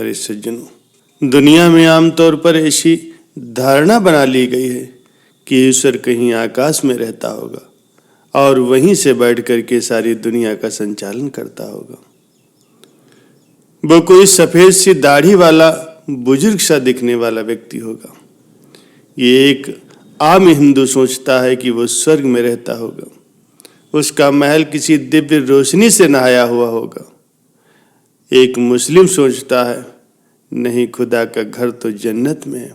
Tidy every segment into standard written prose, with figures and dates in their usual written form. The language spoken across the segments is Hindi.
प्यारे सज्जनों, दुनिया में आमतौर पर ऐसी धारणा बना ली गई है कि ईश्वर कहीं आकाश में रहता होगा और वहीं से बैठ करके सारी दुनिया का संचालन करता होगा। वो कोई सफेद सी दाढ़ी वाला बुजुर्ग सा दिखने वाला व्यक्ति होगा। ये एक आम हिंदू सोचता है कि वो स्वर्ग में रहता होगा, उसका महल किसी दिव्य रोशनी से नहाया हुआ होगा। एक मुस्लिम सोचता है नहीं, खुदा का घर तो जन्नत में है,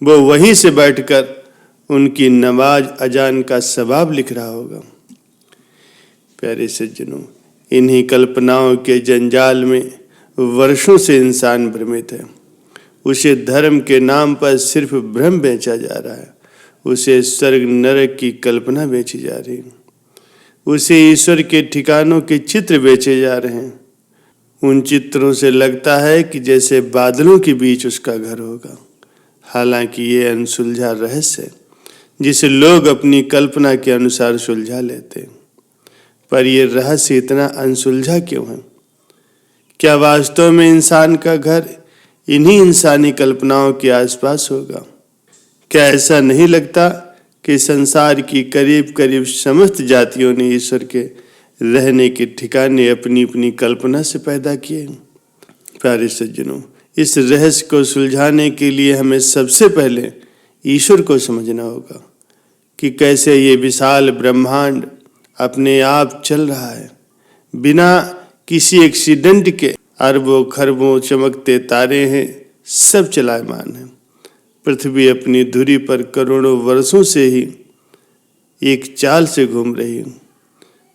वो वहीं से बैठकर उनकी नमाज अजान का सवाब लिख रहा होगा। प्यारे सज्जनों, इन्हीं कल्पनाओं के जंजाल में वर्षों से इंसान भ्रमित है। उसे धर्म के नाम पर सिर्फ भ्रम बेचा जा रहा है, उसे स्वर्ग नरक की कल्पना बेची जा रही है, उसे ईश्वर के ठिकानों के चित्र बेचे जा रहे हैं। उन चित्रों से लगता है कि जैसे बादलों के बीच उसका घर होगा। हालांकि ये अनसुलझा रहस्य है जिसे लोग अपनी कल्पना के अनुसार सुलझा लेते हैं। पर यह रहस्य इतना अनसुलझा क्यों है? क्या वास्तव में इंसान का घर इन्हीं इंसानी कल्पनाओं के आसपास होगा? क्या ऐसा नहीं लगता कि संसार की करीब करीब समस्त जातियों ने ईश्वर के रहने के ठिकाने अपनी अपनी कल्पना से पैदा किए? प्यारे सज्जनों, इस रहस्य को सुलझाने के लिए हमें सबसे पहले ईश्वर को समझना होगा कि कैसे ये विशाल ब्रह्मांड अपने आप चल रहा है, बिना किसी एक्सीडेंट के। अरबों खरबों चमकते तारे हैं, सब चलायमान हैं। पृथ्वी अपनी धुरी पर करोड़ों वर्षों से ही एक चाल से घूम रही है।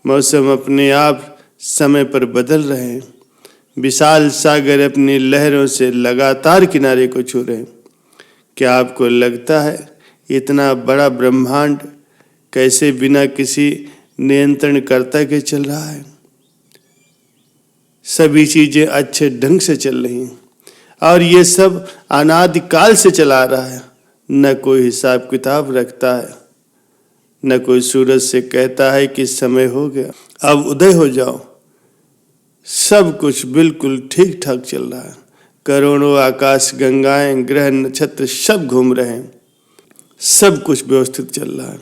मौसम अपने आप समय पर बदल रहे हैं। विशाल सागर अपनी लहरों से लगातार किनारे को छू रहे हैं। क्या आपको लगता है इतना बड़ा ब्रह्मांड कैसे बिना किसी नियंत्रणकर्ता के चल रहा है? सभी चीजें अच्छे ढंग से चल रही हैं और ये सब अनादिकाल से चला रहा है। न कोई हिसाब किताब रखता है, न कोई सूरज से कहता है कि समय हो गया, अब उदय हो जाओ। सब कुछ बिल्कुल ठीक ठाक चल रहा है। करोड़ों आकाश गंगाएं ग्रह नक्षत्र सब घूम रहे हैं, सब कुछ व्यवस्थित चल रहा है।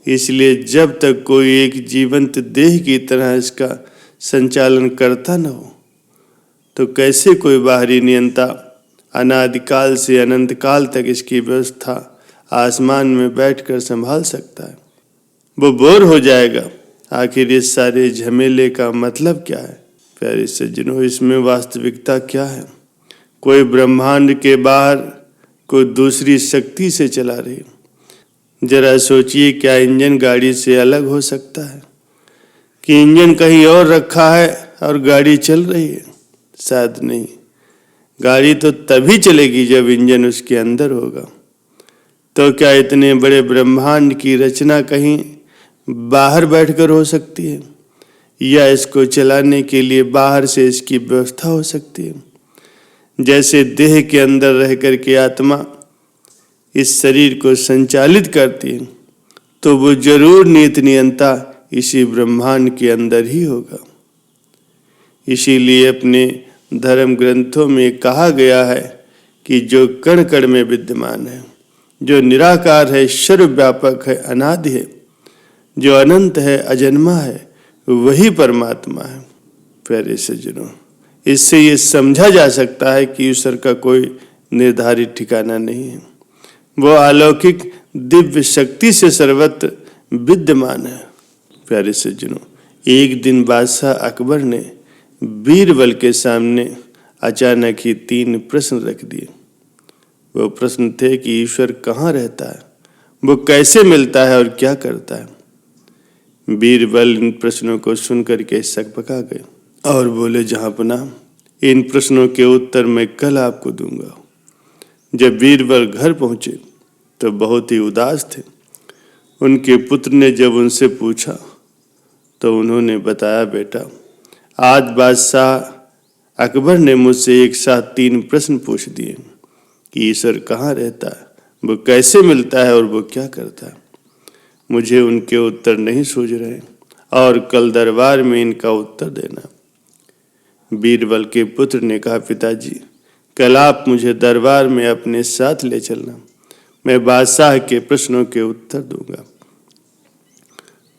इसलिए जब तक कोई एक जीवंत देह की तरह इसका संचालन करता न हो, तो कैसे कोई बाहरी नियंता अनादिकाल से अनंत काल तक इसकी व्यवस्था आसमान में बैठकर संभाल सकता है? वो बोर हो जाएगा। आखिर इस सारे झमेले का मतलब क्या है? प्यारे सज्जनों, इसमें वास्तविकता क्या है? कोई ब्रह्मांड के बाहर कोई दूसरी शक्ति से चला रही। जरा सोचिए, क्या इंजन गाड़ी से अलग हो सकता है? कि इंजन कहीं और रखा है और गाड़ी चल रही है? शायद नहीं। गाड़ी तो तभी चलेगी जब इंजन उसके अंदर होगा। तो क्या इतने बड़े ब्रह्मांड की रचना कहीं बाहर बैठकर हो सकती है, या इसको चलाने के लिए बाहर से इसकी व्यवस्था हो सकती है? जैसे देह के अंदर रह कर के आत्मा इस शरीर को संचालित करती है, तो वो जरूर नीति नियंता इसी ब्रह्मांड के अंदर ही होगा। इसीलिए अपने धर्म ग्रंथों में कहा गया है कि जो कण कण में विद्यमान है, जो निराकार है, सर्वव्यापक है, अनादि है, जो अनंत है, अजन्मा है, वही परमात्मा है। प्यारे सज्जनों, इससे ये समझा जा सकता है कि ईश्वर का कोई निर्धारित ठिकाना नहीं है। वो अलौकिक दिव्य शक्ति से सर्वत्र विद्यमान है। प्यारे सज्जनों, एक दिन बादशाह अकबर ने बीरबल के सामने अचानक ही 3 प्रश्न रख दिए। वो प्रश्न थे कि ईश्वर कहाँ रहता है, वो कैसे मिलता है और क्या करता है। बीरबल इन प्रश्नों को सुनकर के सकपका गए और बोले, जहांपनाह, इन प्रश्नों के उत्तर मैं कल आपको दूंगा। जब बीरबल घर पहुंचे तो बहुत ही उदास थे। उनके पुत्र ने जब उनसे पूछा तो उन्होंने बताया, बेटा, आज बादशाह अकबर ने मुझसे एक साथ 3 प्रश्न पूछ दिए कि ईश्वर कहाँ रहता है, वो कैसे मिलता है और वो क्या करता है। मुझे उनके उत्तर नहीं सूझ रहे और कल दरबार में इनका उत्तर देना। बीरबल के पुत्र ने कहा, पिताजी, कल आप मुझे दरबार में अपने साथ ले चलना, मैं बादशाह के प्रश्नों के उत्तर दूंगा।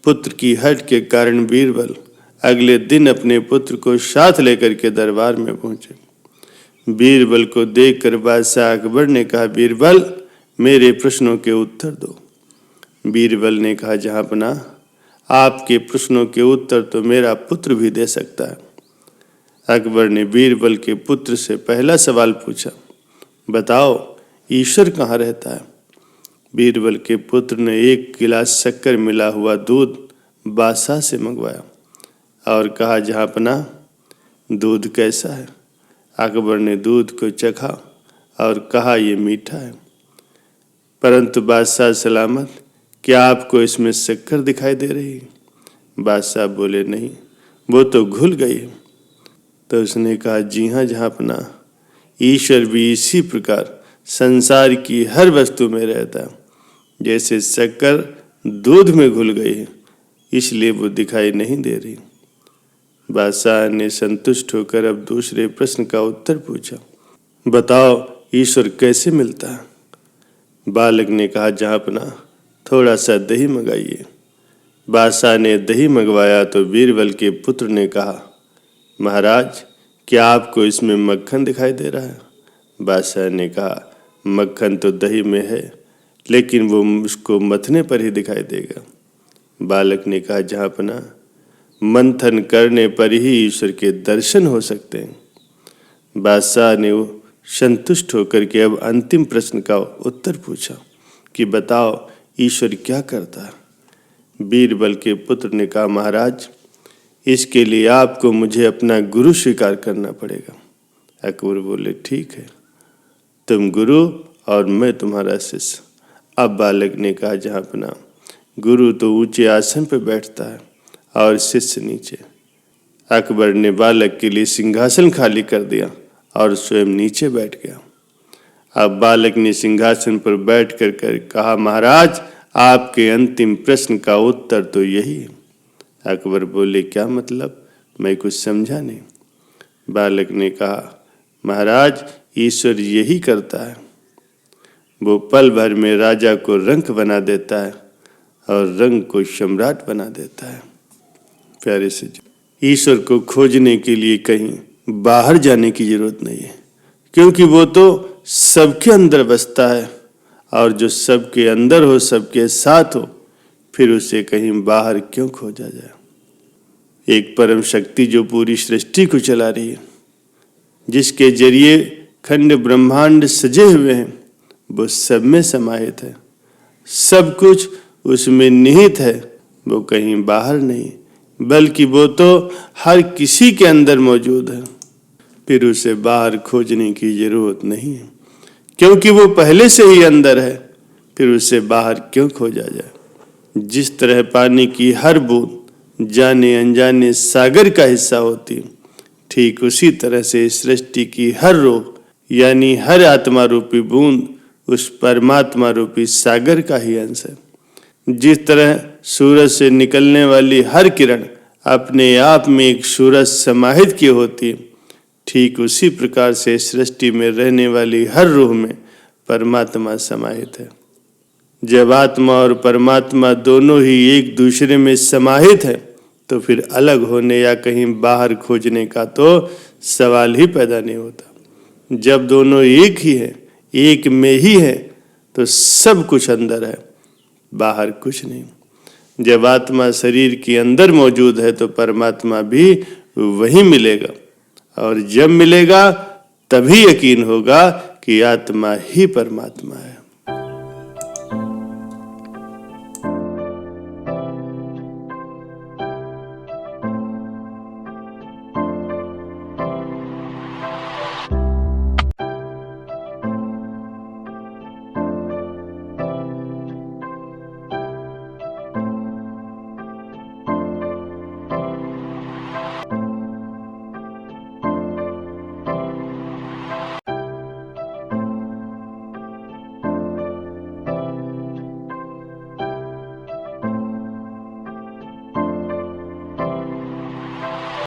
पुत्र की हट के कारण बीरबल अगले दिन अपने पुत्र को साथ लेकर के दरबार में पहुंचे। बीरबल को देखकर बादशाह अकबर ने कहा, बीरबल मेरे प्रश्नों के उत्तर दो। बीरबल ने कहा, जहांपनाह आपके प्रश्नों के उत्तर तो मेरा पुत्र भी दे सकता है। अकबर ने बीरबल के पुत्र से पहला सवाल पूछा, बताओ ईश्वर कहाँ रहता है। बीरबल के पुत्र ने 1 गिलास शक्कर मिला हुआ दूध बादशाह से मंगवाया और कहा, जहांपनाह दूध कैसा है। अकबर ने दूध को चखा और कहा, यह मीठा है। परंतु बादशाह सलामत, क्या आपको इसमें शक्कर दिखाई दे रही है। बादशाह बोले, नहीं, वो तो घुल गई है। तो उसने कहा, जी हाँ जहांपनाह, ईश्वर भी इसी प्रकार संसार की हर वस्तु में रहता है। जैसे शक्कर दूध में घुल गई है, इसलिए वो दिखाई नहीं दे रही। बादशाह ने संतुष्ट होकर अब दूसरे प्रश्न का उत्तर पूछा, बताओ ईश्वर कैसे मिलता है। बालक ने कहा, जहांपनाह थोड़ा सा दही मंगाइए। बादशाह ने दही मंगवाया तो बीरबल के पुत्र ने कहा, महाराज क्या आपको इसमें मक्खन दिखाई दे रहा है। बादशाह ने कहा, मक्खन तो दही में है, लेकिन वो उसको मथने पर ही दिखाई देगा। बालक ने कहा, जहांपनाह मंथन करने पर ही ईश्वर के दर्शन हो सकते हैं। बादशाह ने वो संतुष्ट होकर के अब अंतिम प्रश्न का उत्तर पूछा कि बताओ ईश्वर क्या करता है। बीरबल के पुत्र ने कहा, महाराज इसके लिए आपको मुझे अपना गुरु स्वीकार करना पड़ेगा। अकबर बोले, ठीक है, तुम गुरु और मैं तुम्हारा शिष्य। अब बालक ने कहा, जहांपनाह गुरु तो ऊंचे आसन पर बैठता है और शिष्य नीचे। अकबर ने बालक के लिए सिंहासन खाली कर दिया और स्वयं नीचे बैठ गया। अब बालक ने सिंहासन पर बैठ कर कहा, महाराज आपके अंतिम प्रश्न का उत्तर तो यही है। अकबर बोले, क्या मतलब, मैं कुछ समझा नहीं। बालक ने कहा, महाराज ईश्वर यही करता है, वो पल भर में राजा को रंक बना देता है और रंग को सम्राट बना देता है। प्यारे से ईश्वर को खोजने के लिए कहीं बाहर जाने की जरूरत नहीं है, क्योंकि वो तो सबके अंदर बसता है, और जो सबके अंदर हो, सबके साथ हो, फिर उसे कहीं बाहर क्यों खोजा जाए। एक परम शक्ति जो पूरी सृष्टि को चला रही है, जिसके जरिए खंड ब्रह्मांड सजे हुए हैं, वो सब में समाहित है, सब कुछ उसमें निहित है। वो कहीं बाहर नहीं, बल्कि वो तो हर किसी के अंदर मौजूद है। फिर उसे बाहर खोजने की जरूरत नहीं है, क्योंकि वो पहले से ही अंदर है। फिर उसे बाहर क्यों खोजा जाए। जिस तरह पानी की हर बूंद जाने अनजाने सागर का हिस्सा होती, ठीक उसी तरह से सृष्टि की हर रूह यानी हर आत्मा रूपी बूंद उस परमात्मा रूपी सागर का ही अंश है। जिस तरह सूरज से निकलने वाली हर किरण अपने आप में एक सूरज समाहित की होती, ठीक उसी प्रकार से सृष्टि में रहने वाली हर रूह में परमात्मा समाहित है। जब आत्मा और परमात्मा दोनों ही एक दूसरे में समाहित है, तो फिर अलग होने या कहीं बाहर खोजने का तो सवाल ही पैदा नहीं होता। जब दोनों एक ही है, एक में ही है, तो सब कुछ अंदर है, बाहर कुछ नहीं। जब आत्मा शरीर के अंदर मौजूद है, तो परमात्मा भी वही मिलेगा, और जब मिलेगा तभी यकीन होगा कि आत्मा ही परमात्मा है।